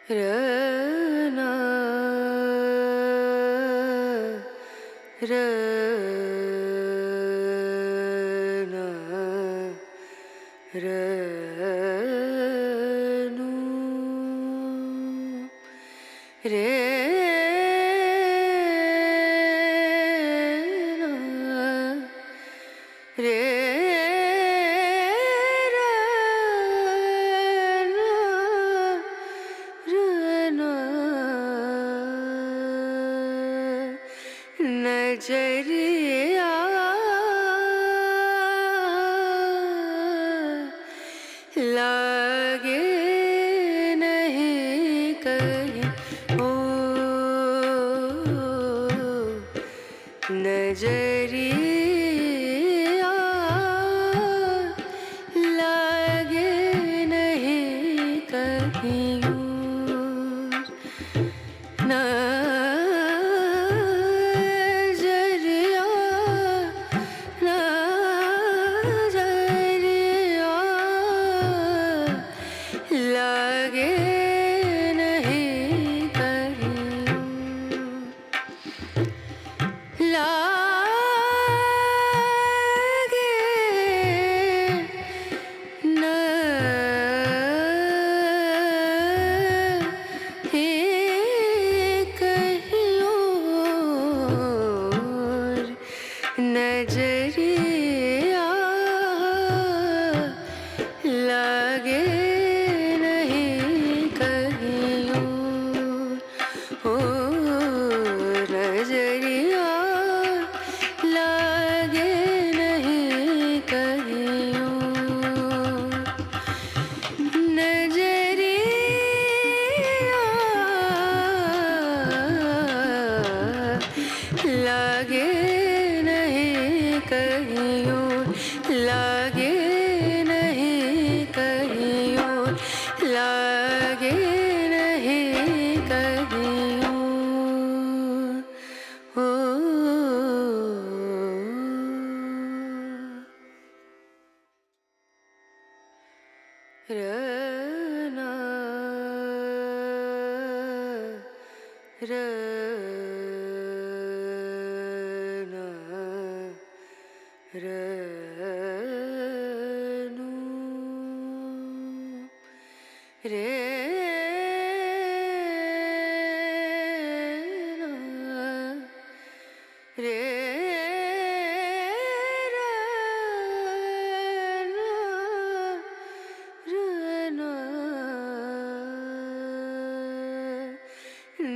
रना रना रनु रे रे नजरिया लागे नहीं कहीं ओ नजरिया लागे नहीं कहीं लागे नहीं कहीं लागे नहीं कहीं और नजरिया लागे नजरिया लागे नहीं कहीं नजरिया लागे नहीं कहीं लागे नहीं कहीं लागे नहीं कहीं रना रना रनु रे रे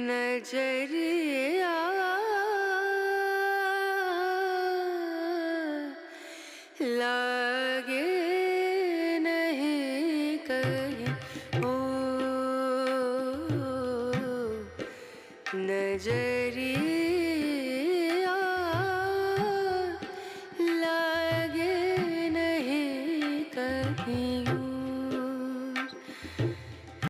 नजरिया ला